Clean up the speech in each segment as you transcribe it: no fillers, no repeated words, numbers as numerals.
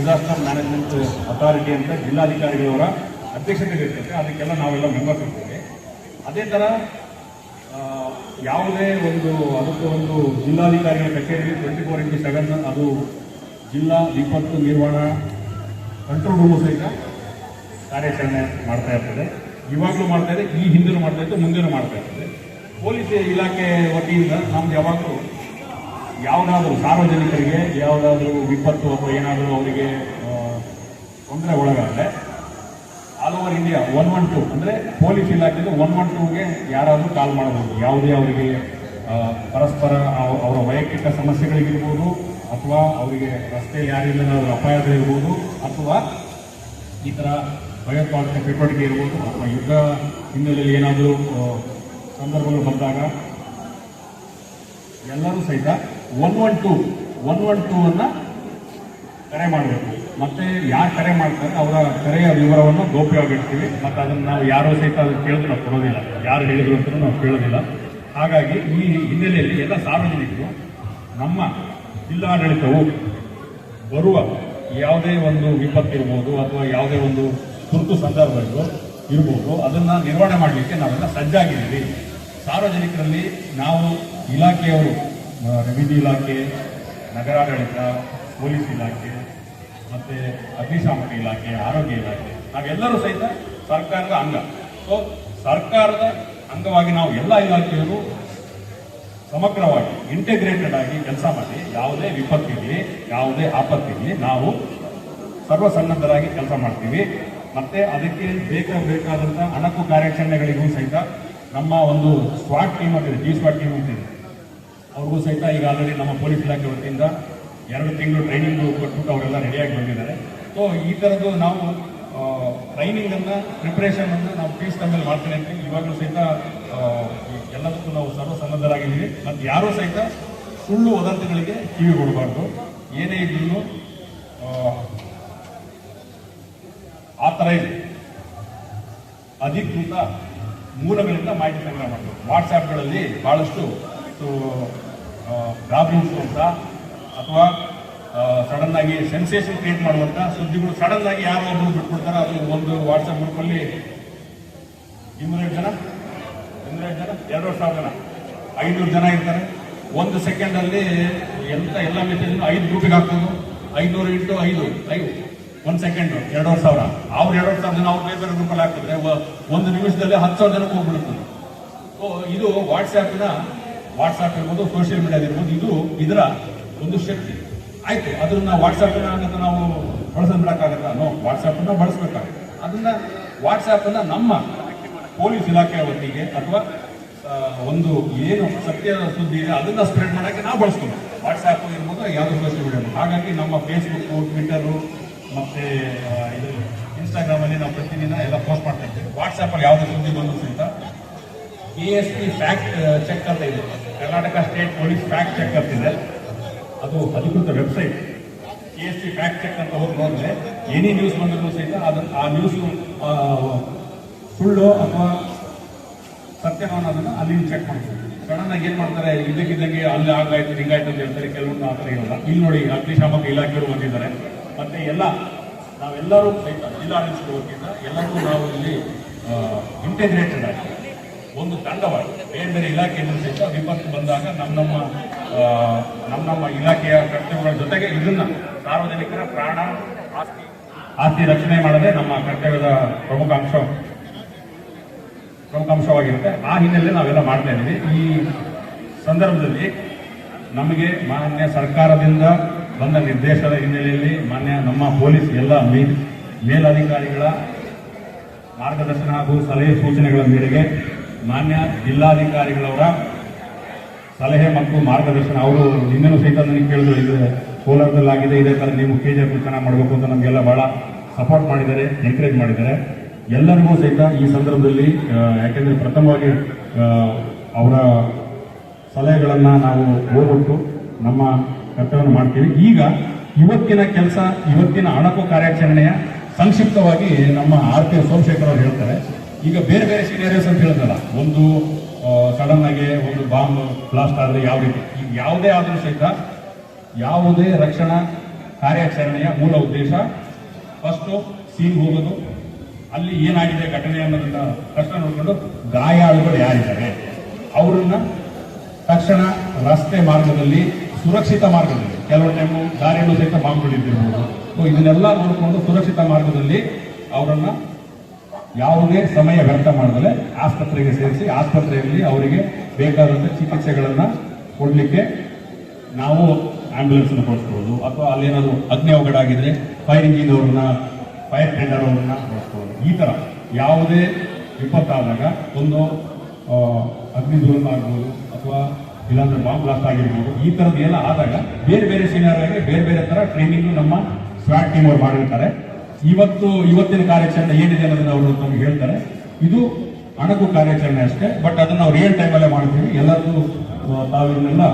Disaster management authority ಅಂತ ಜಿಲ್ಲಾಧಿಕಾರಿಗಳವರ ಅಧ್ಯಕ್ಷತೆಗೆ ಇರ್ತದೆ. ಅದಕ್ಕೆಲ್ಲ ನಾವೆಲ್ಲ ಮೆಂಬರ್ಸ್ ಇರ್ತೇವೆ. ಅದೇ ಥರ ಯಾವುದೇ ಅದಕ್ಕೆ ಒಂದು ಜಿಲ್ಲಾಧಿಕಾರಿಗಳ ಕಚೇರಿ 24/7 ಅದು ಜಿಲ್ಲಾ ವಿಪತ್ತು ನಿರ್ವಹಣಾ ಕಂಟ್ರೋಲ್ ರೂಮು ಸಹಿತ ಕಾರ್ಯಾಚರಣೆ ಮಾಡ್ತಾ ಇರ್ತದೆ. ಇವಾಗಲೂ ಮಾಡ್ತಾ ಇದೆ, ಈ ಹಿಂದೆನೂ ಮಾಡ್ತಾ ಇತ್ತು, ಮುಂದೆನೂ ಮಾಡ್ತಾ ಇರ್ತದೆ. ಪೊಲೀಸ್ ಇಲಾಖೆ ವತಿಯಿಂದ ನಮ್ದು ಯಾವಾಗಲೂ ಯಾವುದಾದ್ರೂ ಸಾರ್ವಜನಿಕರಿಗೆ ಯಾವುದಾದ್ರೂ ವಿಪತ್ತು ಅಥವಾ ಏನಾದರೂ ಅವರಿಗೆ ತೊಂದರೆ ಒಳಗಾದರೆ ಆಲ್ ಓವರ್ ಇಂಡಿಯಾ 112 ಅಂದರೆ ಪೊಲೀಸ್ ಇಲಾಖೆದು 112ಗೆ ಯಾರಾದರೂ ಕಾಲ್ ಮಾಡಬಹುದು. ಯಾವುದೇ ಅವರಿಗೆ ಪರಸ್ಪರ ಅವರ ವೈಯಕ್ತಿಕ ಸಮಸ್ಯೆಗಳಿಗಿರ್ಬೋದು, ಅಥವಾ ಅವರಿಗೆ ರಸ್ತೆಯಲ್ಲಿ ಯಾರಿಲ್ಲದಾದ್ರೂ ಅಪಾಯಗಳಿರ್ಬೋದು, ಅಥವಾ ಈ ಥರ ಭಯೋತ್ಪಾದಕ ಚಟುವಟಿಕೆ ಇರ್ಬೋದು, ಅಥವಾ ಯುದ್ಧ ಹಿನ್ನೆಲೆಯಲ್ಲಿ ಏನಾದರೂ ಸಂದರ್ಭಗಳು ಬಂದಾಗ ಎಲ್ಲರೂ ಸಹಿತ 112 ಕರೆ ಮಾಡಬೇಕು. ಮತ್ತು ಯಾರು ಕರೆ ಮಾಡ್ತಾರೆ ಅವರ ಕರೆಯ ವಿವರವನ್ನು ಗೌಪ್ಯವಾಗಿಡ್ತೀವಿ. ಮತ್ತು ಅದನ್ನು ನಾವು ಯಾರೋ ಸಹಿತ ಅದನ್ನು ಕೇಳಿದ್ರು ನಾವು ಕೊಡೋದಿಲ್ಲ, ಯಾರು ಹೇಳಿದ್ರು ಅಂತ ನಾವು ಕೇಳೋದಿಲ್ಲ. ಹಾಗಾಗಿ ಈ ಹಿನ್ನೆಲೆಯಲ್ಲಿ ಎಲ್ಲ ಸಾರ್ವಜನಿಕರು ನಮ್ಮ ಜಿಲ್ಲಾಡಳಿತವು ಬರುವ ಯಾವುದೇ ಒಂದು ವಿಪತ್ತಿರ್ಬೋದು ಅಥವಾ ಯಾವುದೇ ಒಂದು ತುರ್ತು ಸಂದರ್ಭಗಳು ಇರ್ಬೋದು, ಅದನ್ನು ನಿರ್ವಹಣೆ ಮಾಡಲಿಕ್ಕೆ ನಾವೆಲ್ಲ ಸಜ್ಜಾಗಿದ್ದೀವಿ. ಸಾರ್ವಜನಿಕರಲ್ಲಿ ನಾವು ಇಲಾಖೆಯವರು, ರೆವಿನ್ಯೂ ಇಲಾಖೆ, ನಗರಾಡಳಿತ, ಪೊಲೀಸ್ ಇಲಾಖೆ, ಮತ್ತು ಅಗ್ನಿಶಾಮಕ ಇಲಾಖೆ, ಆರೋಗ್ಯ ಇಲಾಖೆ, ನಾವೆಲ್ಲರೂ ಸಹಿತ ಸರ್ಕಾರದ ಅಂಗ. ಸೊ ಸರ್ಕಾರದ ಅಂಗವಾಗಿ ನಾವು ಎಲ್ಲ ಇಲಾಖೆಯವರು ಸಮಗ್ರವಾಗಿ ಇಂಟಿಗ್ರೇಟೆಡ್ ಆಗಿ ಕೆಲಸ ಮಾಡಿ ಯಾವುದೇ ವಿಪತ್ತಿರಲಿ, ಯಾವುದೇ ಆಪತ್ತಿರಲಿ ನಾವು ಸರ್ವಸನ್ನದ್ಧರಾಗಿ ಕೆಲಸ ಮಾಡ್ತೀವಿ. ಮತ್ತು ಅದಕ್ಕೆ ಬೇಕಾದಂಥ ಅಣಕು ಕಾರ್ಯಾಚರಣೆಗಳಿಗೂ ಸಹಿತ ನಮ್ಮ ಒಂದು ಸ್ವಾಟ್ ಟೀಮ್ ಅಂತಿದೆ, ಸ್ವಾಟ್ ಟೀಮ್ ಅಂತಿದೆ, ಅವ್ರಿಗೂ ಸಹಿತ ಈಗ ಆಲ್ರೆಡಿ ನಮ್ಮ ಪೊಲೀಸ್ ಇಲಾಖೆ ವತಿಯಿಂದ 2 ತಿಂಗಳು ಟ್ರೈನಿಂಗು ಕೊಟ್ಬಿಟ್ಟು ಅವರೆಲ್ಲ ರೆಡಿಯಾಗಿ ಬಂದಿದ್ದಾರೆ. ಸೊ ಈ ಥರದ್ದು ನಾವು ಟ್ರೈನಿಂಗನ್ನು, ಪ್ರಿಪ್ರೇಷನನ್ನು ನಾವು ಪೀಸ್ ಟೈಮಲ್ಲಿ ಮಾಡ್ತೇನೆ ಅಂತ ಇವಾಗಲೂ ಸಹಿತ ಎಲ್ಲದಕ್ಕೂ ನಾವು ಸರ್ವಸನ್ನದ್ಧರಾಗಿದ್ದೀವಿ. ಮತ್ತು ಯಾರೂ ಸಹಿತ ಸುಳ್ಳು ವದಂತಿಗಳಿಗೆ ಕಿವಿ ಕೊಡಬಾರ್ದು. ಏನೇ ಇದ್ರೂ ಆಥರೈಸ್ ಅಧಿಕೃತ ಮೂಲಗಳಿಂದ ಮಾಹಿತಿ ಸಂಗ್ರಹ ಮಾಡಬೇಕು. ವಾಟ್ಸಾಪ್ಗಳಲ್ಲಿ ಭಾಳಷ್ಟು ಗಾಬರಿಸು ಅಂತ ಅಥವಾ ಸಡನ್ ಆಗಿ ಸೆನ್ಸೇಷನ್ ಕ್ರಿಯೇಟ್ ಮಾಡುವಂಥ ಸುದ್ದಿಗಳು ಸಡನ್ ಆಗಿ ಯಾರೋ ಒಬ್ಬರು ಬಿಟ್ಕೊಡ್ತಾರೆ. ಅದು ಒಂದು ವಾಟ್ಸಪ್ ಗ್ರೂಪಲ್ಲಿ 200 ಜನ 2,000 ಜನ 500 ಜನ ಇರ್ತಾರೆ. 1 ಸೆಕೆಂಡಲ್ಲಿ ಎಲ್ಲ ಮೆಸೇಜ್ 5 ಗ್ರೂಪಿಗೆ ಹಾಕ್ಬೋದು. 500 × 5 1 ಸೆಕೆಂಡು 2,000. ಅವ್ರು 2,000 ಜನ ಅವ್ರು ಬೇರೆ ಗ್ರೂಪಲ್ಲಿ ಹಾಕಿದ್ರೆ 1 ನಿಮಿಷದಲ್ಲಿ 10,000 ಜನಕ್ಕೆ ಹೋಗ್ಬಿಡುತ್ತದೆ. ಸೊ ಇದು ವಾಟ್ಸಾಪ್ ಇರ್ಬೋದು, ಸೋಷಿಯಲ್ ಮೀಡಿಯಾದಿರ್ಬೋದು, ಇದು ಇದರ ಒಂದು ಶಕ್ತಿ. ಆಯ್ತು, ಅದನ್ನ ವಾಟ್ಸಾಪ್ನ ನಾವು ಬಳಸೋದು ಬಿಡೋಕ್ಕಾಗಲ್ಲ. ವಾಟ್ಸಾಪನ್ನು ಬಳಸಬೇಕಾಗುತ್ತೆ. ವಾಟ್ಸಾಪನ್ನು ನಮ್ಮ ಪೊಲೀಸ್ ಇಲಾಖೆಯ ವತಿಗೆ ಅಥವಾ ಒಂದು ಏನು ಸತ್ಯದ ಸುದ್ದಿ ಇದೆ ಅದನ್ನು ಸ್ಪ್ರೆಡ್ ಮಾಡೋಕ್ಕೆ ನಾವು ಬಳಸ್ತೀವಿ. ವಾಟ್ಸಾಪ್ ಇರ್ಬೋದು, ಯಾವುದೋ ಸೋಷಿಯಲ್ ಮೀಡಿಯಾ. ಹಾಗಾಗಿ ನಮ್ಮ ಫೇಸ್ಬುಕ್ಕು, ಟ್ವಿಟ್ಟರು ಮತ್ತು ಇದು ಇನ್ಸ್ಟಾಗ್ರಾಮಲ್ಲಿ ನಾವು ಪ್ರತಿದಿನ ಎಲ್ಲ ಪೋಸ್ಟ್ ಮಾಡ್ತಾ ಇರ್ತೀವಿ. ವಾಟ್ಸಾಪಲ್ಲಿ ಯಾವುದೇ ಸುದ್ದಿ ಬಂದರೂ ಸಹಿತ KSP ಫ್ಯಾಕ್ಟ್ ಚೆಕ್ ಅಂತ ಇದೆ, Karnataka state police fact check ಅಂತಿದೆ. ಅದು ಅಧಿಕೃತ ವೆಬ್ಸೈಟ್. KSP ಫ್ಯಾಕ್ಟ್ ಚೆಕ್ ಅಂತ ಹೋಗಿ ನೋಡಿದ್ರೆ ಏನೇ ನ್ಯೂಸ್ ಬಂದರೂ ಸಹಿತ ಆ ನ್ಯೂಸು ಸುಳ್ಳು ಅಥವಾ ಸತ್ಯನೋ ಅನ್ನೋದನ್ನು ಅಲ್ಲಿ ಚೆಕ್ ಮಾಡ್ತೀವಿ. ಸಡನ್ ಆಗಿ ಏನು ಮಾಡ್ತಾರೆ, ಇದಕ್ಕಿದ್ದಂಗೆ ಅಲ್ಲಿ ಹಾಗಾಯ್ತು ಹಿಂಗಾಯ್ತು ಅಂತ ಹೇಳ್ತಾರೆ. ಕೆಲವೊಂದು ಆ ಥರ ಇರೋಲ್ಲ. ಇಲ್ಲಿ ನೋಡಿ, ಅಗ್ನಿಶಾಮಕ ಇಲಾಖೆಯವರು ಬಂದಿದ್ದಾರೆ. ಮತ್ತು ನಾವೆಲ್ಲರೂ ಸಹಿತ ಜಿಲ್ಲಾಡಳಿತದ ವತಿಯಿಂದ ಎಲ್ಲರಿಗೂ ನಾವು ಇಲ್ಲಿ ಇಂಟಿಗ್ರೇಟೆಡ್ ಆಗಿ ಒಂದು ತಂಡವಾಗಿ ಬೇರೆ ಇಲಾಖೆಯಿಂದ ಸಹಿತ ವಿಪತ್ತು ಬಂದಾಗ ನಮ್ಮ ಇಲಾಖೆಯ ಕರ್ತವ್ಯಗಳ ಜೊತೆಗೆ ಇದನ್ನ ಸಾರ್ವಜನಿಕರ ಪ್ರಾಣ ಆಸ್ತಿ ರಕ್ಷಣೆ ಮಾಡದೆ ನಮ್ಮ ಕರ್ತವ್ಯದ ಪ್ರಮುಖ ಅಂಶವಾಗಿರುತ್ತೆ. ಆ ಹಿನ್ನೆಲೆಯಲ್ಲಿ ನಾವೆಲ್ಲ ಮಾಡ್ತಾ ಇದ್ದೀವಿ. ಈ ಸಂದರ್ಭದಲ್ಲಿ ನಮಗೆ ಮಾನ್ಯ ಸರ್ಕಾರದಿಂದ ಬಂದ ನಿರ್ದೇಶನದ ಹಿನ್ನೆಲೆಯಲ್ಲಿ ನಮ್ಮ ಪೊಲೀಸ್ ಎಲ್ಲ ಮೇಲಧಿಕಾರಿಗಳ ಮಾರ್ಗದರ್ಶನ ಹಾಗೂ ಸಲಹೆ ಸೂಚನೆಗಳ ಮೇರೆಗೆ ಮಾನ್ಯ ಜಿಲ್ಲಾಧಿಕಾರಿಗಳವರ ಸಲಹೆ ಮತ್ತು ಮಾರ್ಗದರ್ಶನ, ಅವರು ಇನ್ನೂ ಸಹಿತ ನನಗೆ ಕೇಳಿದ್ರು, ಇದು ಕೋಲಾರದಲ್ಲಾಗಿದೆ, ಇದೇ ಥರ ನೀವು KGF ಚೆನ್ನಾಗಿ ಮಾಡಬೇಕು ಅಂತ ನಮಗೆಲ್ಲ ಭಾಳ ಸಪೋರ್ಟ್ ಮಾಡಿದ್ದಾರೆ, ಎನ್ಕರೇಜ್ ಮಾಡಿದ್ದಾರೆ. ಎಲ್ಲರಿಗೂ ಸಹಿತ ಈ ಸಂದರ್ಭದಲ್ಲಿ ಯಾಕೆಂದರೆ ಪ್ರಥಮವಾಗಿ ಅವರ ಸಲಹೆಗಳನ್ನು ನಾವು ಓದ್ಬಿಟ್ಟು ನಮ್ಮ ಕರ್ತವ್ಯವನ್ನು ಮಾಡ್ತೀವಿ. ಈಗ ಇವತ್ತಿನ ಅಣಕು ಕಾರ್ಯಾಚರಣೆಯ ಸಂಕ್ಷಿಪ್ತವಾಗಿ ನಮ್ಮ RP ಸೋಮಶೇಖರ್ ಅವರು ಹೇಳ್ತಾರೆ. ಈಗ ಬೇರೆ ಬೇರೆ ಸಿನಾರಿಯೋಸ್ ಅಂತ ಹೇಳಿದ್ರಲ್ಲ, ಒಂದು ಸಡನ್ ಆಗಿ ಒಂದು ಬಾಂಬ್ ಬ್ಲಾಸ್ಟ್ ಆದರೆ ಯಾವ ರೀತಿ, ಈಗ ಯಾವುದೇ ಆದರೂ ಸಹಿತ ಯಾವುದೇ ರಕ್ಷಣಾ ಕಾರ್ಯಾಚರಣೆಯ ಮೂಲ ಉದ್ದೇಶ ಫಸ್ಟು ಸೀನ್ ಹೋಗೋದು, ಅಲ್ಲಿ ಏನಾಗಿದೆ ಘಟನೆ ಅನ್ನೋದನ್ನ ತಕ್ಷಣ ನೋಡಿಕೊಂಡು ಗಾಯಾಳುಗಳು ಯಾರಿದ್ದಾರೆ ಅವರನ್ನ ತಕ್ಷಣ ರಸ್ತೆ ಮಾರ್ಗದಲ್ಲಿ ಸುರಕ್ಷಿತ ಮಾರ್ಗದಲ್ಲಿ, ಕೆಲವು ಟೈಮು ದಾರಿಯಲ್ಲೂ ಸಹಿತ ಬಾಂಬ್ಗಳಿದ್ದಿರ್ಬೋದು, ಸೊ ಇದನ್ನೆಲ್ಲ ನೋಡಿಕೊಂಡು ಸುರಕ್ಷಿತ ಮಾರ್ಗದಲ್ಲಿ ಅವರನ್ನ ಯಾವುದೇ ಸಮಯ ವ್ಯರ್ಥ ಮಾಡದಲೆ ಆಸ್ಪತ್ರೆಗೆ ಸೇರಿಸಿ ಆಸ್ಪತ್ರೆಯಲ್ಲಿ ಅವರಿಗೆ ಬೇಕಾದಂಥ ಚಿಕಿತ್ಸೆಗಳನ್ನ ಕೊಡ್ಲಿಕ್ಕೆ ನಾವು ಆಂಬ್ಯುಲೆನ್ಸ್ ಕೊಡಿಸ್ಬೋದು, ಅಥವಾ ಅಲ್ಲೇನಾದ್ರು ಅಗ್ನಿ ಅವಘಡ ಆಗಿದ್ರೆ ಫೈರ್ ಇಂಜಿನ್ ಅವ್ರನ್ನ, ಫೈರ್ ಟೆಂಡರ್ ಅವ್ರನ್ನ ಬಳಸ್ಬೋದು. ಈ ತರ ಯಾವುದೇ ವಿಪತ್ತಾದಾಗ ಒಂದು ಅಗ್ನಿದುರಂತ ಆಗ್ಬೋದು ಅಥವಾ ಇಲ್ಲಾಂದ್ರೆ ಬಾಂಬ್ ಬ್ಲಾಸ್ಟ್ ಆಗಿರ್ಬೋದು, ಈ ತರದ್ದು ಎಲ್ಲ ಆದಾಗ ಬೇರೆ ಬೇರೆ ಸಿನಾರಿಯಾಗೆ ಬೇರೆ ಬೇರೆ ತರ ಟ್ರೈನಿಂಗ್ ನಮ್ಮ ಸ್ವಾಟ್ ಟೀಮ್ ಅವ್ರು ಮಾಡಿರ್ತಾರೆ. ಇವತ್ತಿನ ಕಾರ್ಯಾಚರಣೆ ಏನಿದೆ ಅನ್ನೋದನ್ನ ಅವರು ನಮ್ಗೆ ಹೇಳ್ತಾರೆ. ಇದು ಅಣಕು ಕಾರ್ಯಾಚರಣೆ ಅಷ್ಟೇ, ಬಟ್ ಅದನ್ನ ನಾವು ರಿಯಲ್ ಟೈಮಲ್ಲೇ ಮಾಡ್ತೀವಿ. ಎಲ್ಲರಿಗೂ ತಾವಿನ್ನೆಲ್ಲ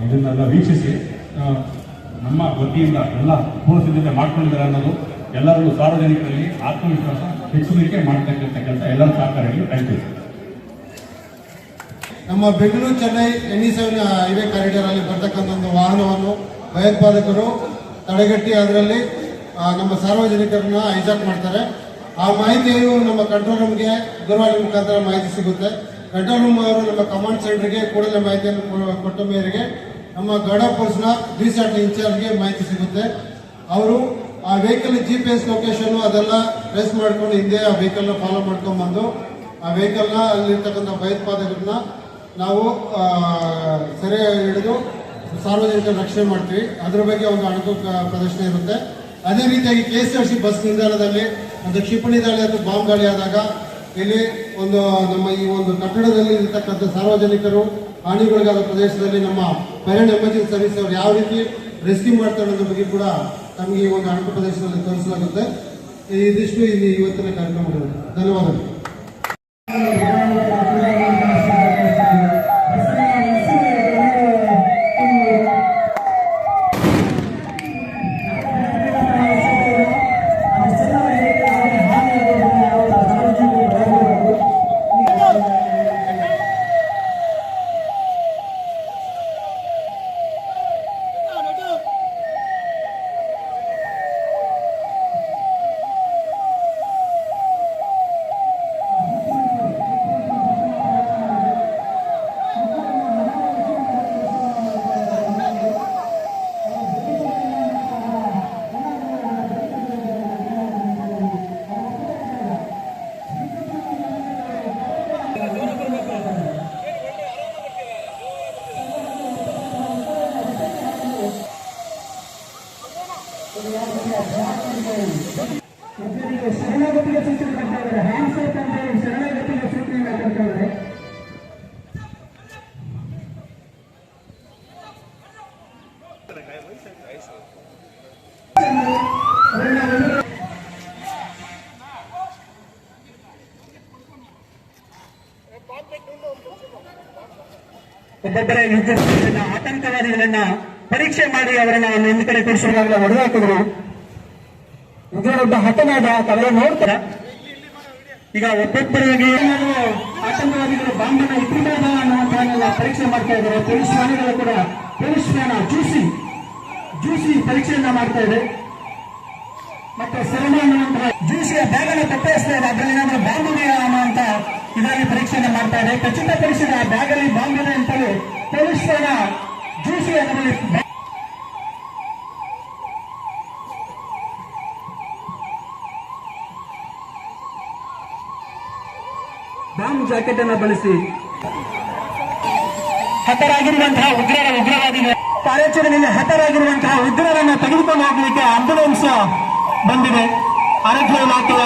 ಇದನ್ನೆಲ್ಲ ವೀಕ್ಷಿಸಿ ನಮ್ಮ ವತಿಯಿಂದ ಎಲ್ಲ ಪೂರ್ವ ಸಿದ್ಧತೆ ಮಾಡ್ಕೊಂಡಿದ್ದಾರೆ ಅನ್ನೋದು ಎಲ್ಲರಿಗೂ ಸಾರ್ವಜನಿಕರಲ್ಲಿ ಆತ್ಮವಿಶ್ವಾಸ ಹೆಚ್ಚುವರಿಕೆ ಮಾಡ್ತಕ್ಕಂಥ ಕೆಲಸ ಎಲ್ಲರ ಸಹಕಾರಿಯಲ್ಲಿ ಥ್ಯಾಂಕ್ ಯು. ನಮ್ಮ Bengaluru Chennai NE7 highway corridor ಅಲ್ಲಿ ಬರ್ತಕ್ಕಂಥ ಒಂದು ವಾಹನವನ್ನು ಭಯೋತ್ಪಾದಕರು ತಡೆಗಟ್ಟಿ ಅದರಲ್ಲಿ ನಮ್ಮ ಸಾರ್ವಜನಿಕರನ್ನ ಹೈಜಾಕ್ ಮಾಡ್ತಾರೆ. ಆ ಮಾಹಿತಿಯು ನಮ್ಮ ಕಂಟ್ರೋಲ್ ರೂಮ್ಗೆ ದೂರವಾಣಿ ಮುಖಾಂತರ ಮಾಹಿತಿ ಸಿಗುತ್ತೆ. ಕಂಟ್ರೋಲ್ ರೂಮ್ ಅವರು ನಮ್ಮ ಕಮಾಂಡ್ ಸೆಂಟರ್ಗೆ ಕೂಡಲೇ ಮಾಹಿತಿಯನ್ನು ಕೊಟ್ಟ ಮೇರೆಗೆ ನಮ್ಮ ಗೌಡ ಫೋರ್ಸ್ನ DSAT ಇನ್ಚಾರ್ಜ್ಗೆ ಮಾಹಿತಿ ಸಿಗುತ್ತೆ. ಅವರು ಆ ವೆಹಿಕಲ್ GPS ಲೊಕೇಶನ್ ಅದೆಲ್ಲ ಟ್ರೇಸ್ ಮಾಡ್ಕೊಂಡು ಹಿಂದೆ ಆ ವೆಹಿಕಲ್ನ ಫಾಲೋ ಮಾಡ್ಕೊಂಡ್ಬಂದು ಆ ವೆಹಿಕಲ್ನ ಅಲ್ಲಿರ್ತಕ್ಕಂಥ ಭಯೋತ್ಪಾದಕರನ್ನ ನಾವು ಸೆರೆ ಹಿಡಿದು ಸಾರ್ವಜನಿಕರ ರಕ್ಷಣೆ ಮಾಡ್ತೀವಿ. ಅದರ ಬಗ್ಗೆ ಒಂದು ಅಣಕು ಪ್ರದರ್ಶನ ಇರುತ್ತೆ. ಅದೇ ರೀತಿಯಾಗಿ KSRTC ಬಸ್ ನಿಲ್ದಾಣದಲ್ಲಿ ಒಂದು ಕ್ಷಿಪಣಿ ದಾಳಿ ಅಥವಾ ಬಾಂಬ್ ದಾಳಿ ಆದಾಗ ಇಲ್ಲಿ ಒಂದು ನಮ್ಮ ಈ ಒಂದು ಕಟ್ಟಡದಲ್ಲಿ ಇರತಕ್ಕಂಥ ಸಾರ್ವಜನಿಕರು ಹಾನಿಗೊಳಗಾದ ಪ್ರದೇಶದಲ್ಲಿ ನಮ್ಮ ಫೈರ್ ಅಂಡ್ ಎಮರ್ಜೆನ್ಸಿ ಸರ್ವಿಸ್ ಅವರು ಯಾವ ರೀತಿ ರೆಸ್ಕ್ಯೂ ಮಾಡ್ತಾರೆ ಅನ್ನೋದ್ರ ಬಗ್ಗೆ ಕೂಡ ನಮಗೆ ಈ ಒಂದು ಅಣಕು ಪ್ರದೇಶದಲ್ಲಿ ತೋರಿಸಲಾಗುತ್ತೆ. ಇದಿಷ್ಟು ಇಲ್ಲಿ ಇವತ್ತಿನ ಕಾರ್ಯಕ್ರಮಗಳು. ಧನ್ಯವಾದಗಳು. ಶರಣಾಗತಿಗೆ ಸೂಚನೆ ಕೊಡ್ತಾ ಇದ್ದಾರೆ. ಹ್ಯಾಂಡ್ಸ್ ಅಪ್ ಅಂತ ಹೇಳಿ ಶರಣಾಗತಿಗೆ ಸೂಚನೆ ಕೊಡ್ತಾ ಇದ್ದಾರೆ. ಒಬ್ಬೊಬ್ಬರ ವಿದ್ಯಾರ್ಥಿಗಳನ್ನ ಆತಂಕವಾದಿಗಳನ್ನ ಪರೀಕ್ಷೆ ಮಾಡಿ ಅವರನ್ನ ಒಂದು ಕಡೆ ಕೂರಿಸುವಾಗಲೇ ಹೊಡೆದಾಕಿದ್ರು. ಉಗ್ರರೊಬ್ಬ ಹತನಾದ ತಾವೆಲ್ಲ ನೋಡ್ತಾರ. ಈಗ ಒಬ್ಬೊಬ್ಬರಿಗೆ ಆತಂಕವಾದಿಗಳು ಬಾಂಬನ್ನ ಇಟ್ಟಿದ್ದಾರೆ ಅನ್ನುವಂತಹ ಪರೀಕ್ಷೆ ಮಾಡ್ತಾ ಇದ್ದಾರೆ. ಪೊಲೀಸ್ ಠಾಣೆಗಳು ಕೂಡ ಪೊಲೀಸ್ ಠಾಣೆ ಜೂಸಿ ಪರೀಕ್ಷೆಯನ್ನ ಮಾಡ್ತಾ ಇದೆ. ಮತ್ತೆ ಸೆರೆಮ ಅನ್ನುವಂತಹ ಜೂಸಿಯ ಬ್ಯಾಗ್ ಅನ್ನು ತಪ್ಪಿಸ್ತಾ ಇದೆ. ಅದರಲ್ಲಿ ಏನಾದ್ರೂ ಬಾಂಬ್ ಇದೆಯಾ ಅನ್ನುವಂತ ಇದರಲ್ಲಿ ಪರೀಕ್ಷೆಯನ್ನ ಮಾಡ್ತಾ ಇದೆ. ಖಚಿತಪಡಿಸಿದ ಆ ಬ್ಯಾಗ್ ಅಲ್ಲಿ ಬಾಂಬ್ ಇದೆ ಅಂತಲೂ ಪೊಲೀಸ್ ಠಾಣೆ ಜೂಸಿ ಅದರಲ್ಲಿ ಬಾಂಬ್ ಜಾಕೆಟ್ ಅನ್ನು ಬಳಸಿ ಹತರಾಗಿರುವಂತಹ ಉಗ್ರವಾದಿಗಳ ಕಾರ್ಯಾಚರಣೆಯಲ್ಲಿ ಹತರಾಗಿರುವಂತಹ ಉಗ್ರರನ್ನು ತೆಗೆದುಕೊಂಡು ಹೋಗಲಿಕ್ಕೆ ಆಂಬ್ಯುಲೆನ್ಸ್ ಬಂದಿದೆ. ಆರೋಗ್ಯ ಇಲಾಖೆಯ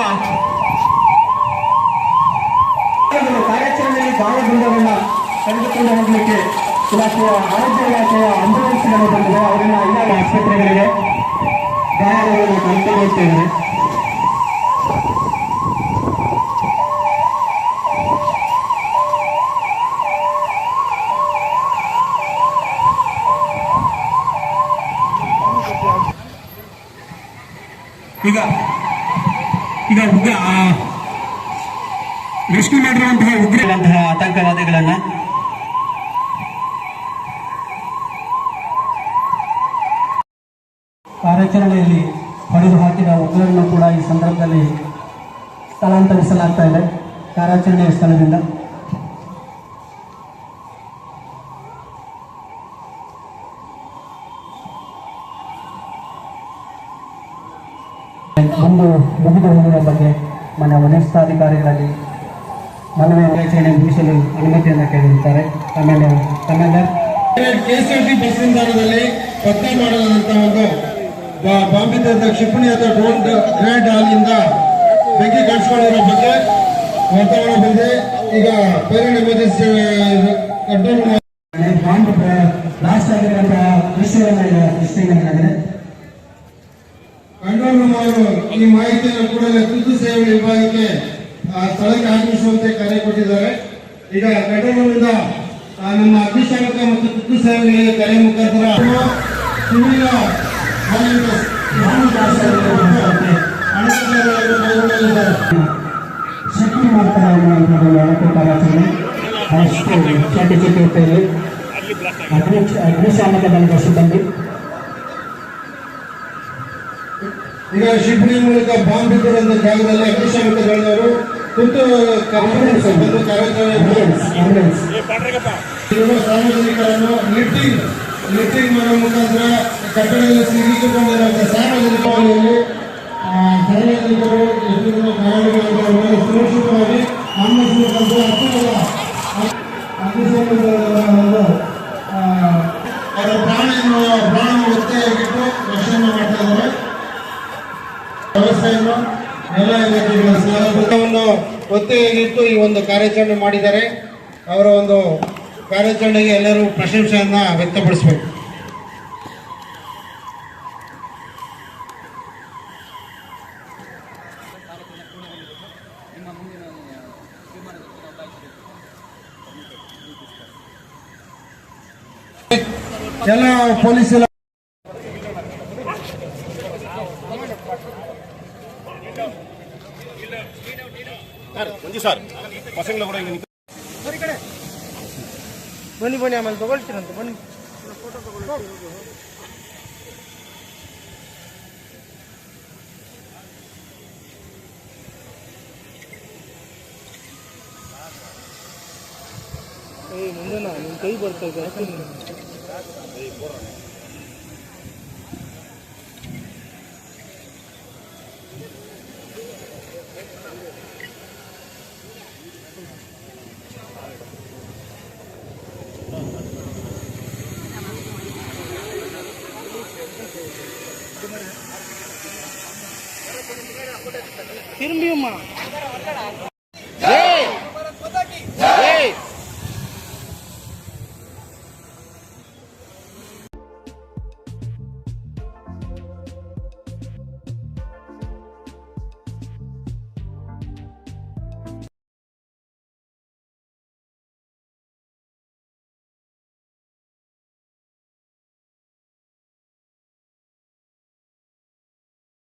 ಕಾರ್ಯಾಚರಣೆಯಲ್ಲಿ ಗಾಯಗೊಂಡವರನ್ನ ತೆಗೆದುಕೊಂಡು ಹೋಗಲಿಕ್ಕೆ ಇಲಾಖೆಯ ಆರೋಗ್ಯ ಇಲಾಖೆಯ ಆಂಬ್ಯುಲೆನ್ಸ್ಗಳು ಬಂದಿದೆ. ಅವರನ್ನ ಎಲ್ಲ ಆಸ್ಪತ್ರೆಗಳಿಗೆ ಗಾಯಾಳುಗಳನ್ನು ಕರ್ಕೊಂಡು ಹೋಗ್ತಾ ಇದ್ದಾರೆ. ಈಗ ರೆಸ್ಕ್ಯೂ ಮಾಡಿರುವಂತಹ ಉಗ್ರರಂತಹ ಆತಂಕವಾದಿಗಳನ್ನ ಕಾರ್ಯಾಚರಣೆಯಲ್ಲಿ ಹೊಡೆದು ಹಾಕಿದ ಉಗ್ರರನ್ನು ಕೂಡ ಈ ಸಂದರ್ಭದಲ್ಲಿ ಸ್ಥಳಾಂತರಿಸಲಾಗ್ತಾ ಇದೆ ಕಾರ್ಯಾಚರಣೆಯ ಸ್ಥಳದಿಂದ. ಮುಂದೆ ಮುಗಿದು ಹೋಗುವ ಬಗ್ಗೆ ಮನೆ ವರಿಷ್ಠಾಧಿಕಾರಿಗಳಲ್ಲಿ ಮನವಿ ಕಾರ್ಯಾಚರಣೆ ಮುಗಿಸಲು ಅನುಮತಿಯನ್ನು ಕೇಳಿರುತ್ತಾರೆ. ಕಮಾಂಡರ್ ಕೆಎಸ್ಆರ್ಟಿ ಬಸ್ ನಿಲ್ದಾಣದಲ್ಲಿ ಪತ್ತೆ ಮಾಡಲಾದಂತ ಒಂದು ಬಾಂಬಿದ್ದ ಕ್ಷಿಪಣಿ ಅಥವಾ ಡ್ರೋನ್ ಗ್ರೆನೇಡ್ ಹಾಲಿನಿಂದ ಬೆಂಕಿ ಕಾಣಿಸಿಕೊಂಡಿರೋ ಬಗ್ಗೆ ವಾತಾವರಣ ಬಂದಿದೆ. ಈಗ fire emergency control bomb blast ಆಗಿರುವಂತಹ ದೃಶ್ಯವನ್ನು ದೃಷ್ಟಿಗೊಂಡಿದೆ. ಕಂಟ್ರೋಲ್ ರೂಮ್ ಅವರು ಈ ಮಾಹಿತಿಯನ್ನು ಕೂಡಲೇ ತುರ್ತು ಸೇವೆ ವಿಭಾಗಕ್ಕೆ ಸ್ಥಳಕ್ಕೆ ಆಗಮಿಸುವಂತೆ ಕರೆ ಕೊಟ್ಟಿದ್ದಾರೆ. ಈಗ ಕಂಟ್ರೋಲ್ ರೂಮ್ ಇಂದ ನಮ್ಮ ಅಗ್ನಿಶಾಮಕ ಮತ್ತು ತುರ್ತು ಸೇವೆಗಳಿಗೆ ಕರೆ ಮುಖಾಂತರ ಸಿವಿಲ್ ಶಕ್ತಿ ಮಾಡ್ತಾರೆ ಅನ್ನುವಂಥದ್ದು ಕಾರ್ಯಾಚರಣೆ ಅಷ್ಟು ಚಾಟಿಚಟುವಟಿಕೆಯಲ್ಲಿ ಅಗ್ನಿಶಾಮಕ ದಳದ ಸಿಬ್ಬಂದಿ ಈಗ ಕ್ಷಿಪಣಿ ಮೂಲಕ ಬಾಂಬ್ ಬಿದ್ದಿರುವಂತ ಜಾಗದಲ್ಲಿ ಅಗ್ನಿಶಾಮಕ ದಳದವರು ತುರ್ತು ಸಾರ್ವಜನಿಕರನ್ನು ಲಿಫ್ಟಿಂಗ್ ಮಾಡುವ ಮುಖಾಂತರ ಕಟ್ಟಡದಲ್ಲಿ ಸಿಗಿಸಿಕೊಂಡಿರುವಂತಹ ಸಾರ್ವಜನಿಕರಲ್ಲಿ ಸಾರ್ವಜನಿಕರು ಗಾಯಾಳುಗಳನ್ನು ಸುರಕ್ಷಿತವಾಗಿ ಆರಂಭಿಸುವ ಅಗ್ನಿಶಾಮಕ ಅವರ ಪ್ರಾಣ ಒತ್ತೆಯಾಗಿಟ್ಟು ರಕ್ಷಣೆ ಮಾಡ್ತಾ ಇದ್ದಾರೆ. ವ್ಯವಸ್ಥೆಯನ್ನು ಎಲ್ಲ ಇಲಾಖೆಗಳ ಸಹಭಾಗಿತ್ವವನ್ನು ಒತ್ತೆಯಾಗಿಟ್ಟು ಈ ಒಂದು ಕಾರ್ಯಾಚರಣೆ ಮಾಡಿದ್ದಾರೆ. ಅವರ ಒಂದು ಕಾರ್ಯಾಚರಣೆಗೆ ಎಲ್ಲರೂ ಪ್ರಶಂಸೆಯನ್ನ ವ್ಯಕ್ತಪಡಿಸಬೇಕು. ಎಲ್ಲ ಪೊಲೀಸ್ ಸರ್ ಪಸಂಗ್ಲ ಕೂಡ ಈಗ ಬನ್ನಿ ಬನ್ನಿ ಆಮೇಲೆ ತಗೊಳ್ತೀರಂತ ಬನ್ನಿ ಫೋಟೋ ತಗೊಳ್ಳಿ. ಮುಂದೆ ನಿಮ್ಮ ಕೈ ಬರ್ತಾ ಇದೆ திரும்பியுமா